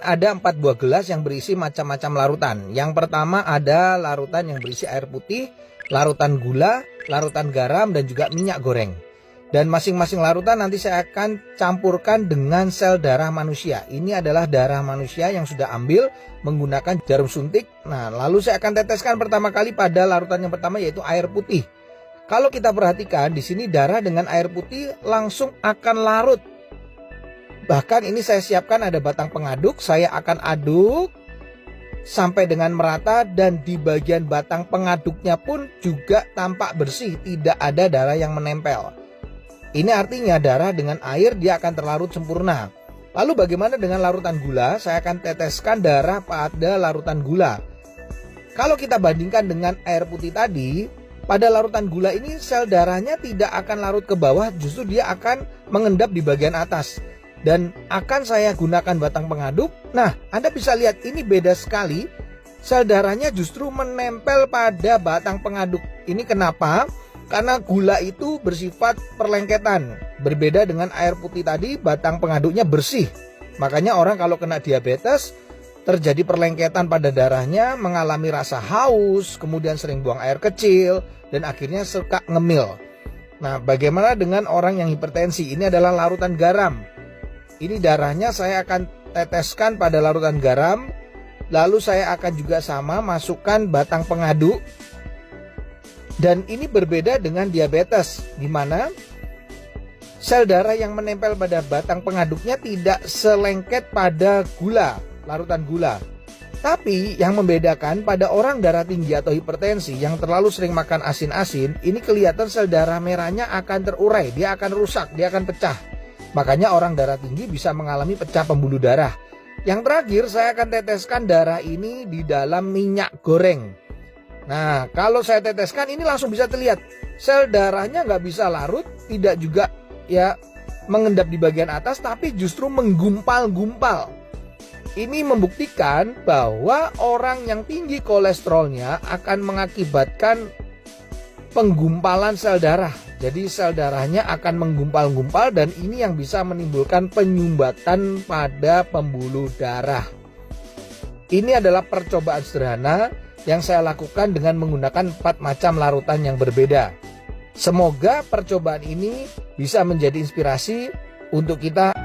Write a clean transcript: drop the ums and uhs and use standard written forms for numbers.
Ada 4 buah gelas yang berisi macam-macam larutan. Yang pertama ada larutan yang berisi air putih, larutan gula, larutan garam, dan juga minyak goreng. Dan masing-masing larutan nanti saya akan campurkan dengan sel darah manusia. Ini adalah darah manusia yang sudah ambil menggunakan jarum suntik. Nah, lalu saya akan teteskan pertama kali pada larutan yang pertama, yaitu air putih. Kalau kita perhatikan di sini darah dengan air putih langsung akan larut. Bahkan ini saya siapkan ada batang pengaduk, saya akan aduk sampai dengan merata, dan di bagian batang pengaduknya pun juga tampak bersih, tidak ada darah yang menempel. Ini artinya darah dengan air dia akan terlarut sempurna. Lalu bagaimana dengan larutan gula? Saya akan teteskan darah pada larutan gula. Kalau kita bandingkan dengan air putih tadi, pada larutan gula ini sel darahnya tidak akan larut ke bawah, justru dia akan mengendap di bagian atas. Dan akan saya gunakan batang pengaduk. Nah, Anda bisa lihat ini beda sekali. Sel darahnya justru menempel pada batang pengaduk. Ini kenapa? Karena gula itu bersifat perlengketan. Berbeda dengan air putih tadi, batang pengaduknya bersih. Makanya orang kalau kena diabetes, terjadi perlengketan pada darahnya, mengalami rasa haus, kemudian sering buang air kecil, dan akhirnya suka ngemil. Nah, bagaimana dengan orang yang hipertensi? Ini adalah larutan garam. Ini darahnya saya akan teteskan pada larutan garam. Lalu saya akan juga sama masukkan batang pengaduk. Dan ini berbeda dengan diabetes, di mana sel darah yang menempel pada batang pengaduknya tidak selengket pada gula, larutan gula. Tapi yang membedakan pada orang darah tinggi atau hipertensi yang terlalu sering makan asin-asin, ini kelihatan sel darah merahnya akan terurai, dia akan rusak, dia akan pecah. Makanya orang darah tinggi bisa mengalami pecah pembuluh darah. Yang terakhir saya akan teteskan darah ini di dalam minyak goreng. Nah, kalau saya teteskan ini langsung bisa terlihat sel darahnya nggak bisa larut, tidak juga ya mengendap di bagian atas, tapi justru menggumpal-gumpal. Ini membuktikan bahwa orang yang tinggi kolesterolnya akan mengakibatkan penggumpalan sel darah. Jadi sel darahnya akan menggumpal-gumpal, dan ini yang bisa menimbulkan penyumbatan pada pembuluh darah. Ini adalah percobaan sederhana yang saya lakukan dengan menggunakan 4 macam larutan yang berbeda. Semoga percobaan ini bisa menjadi inspirasi untuk kita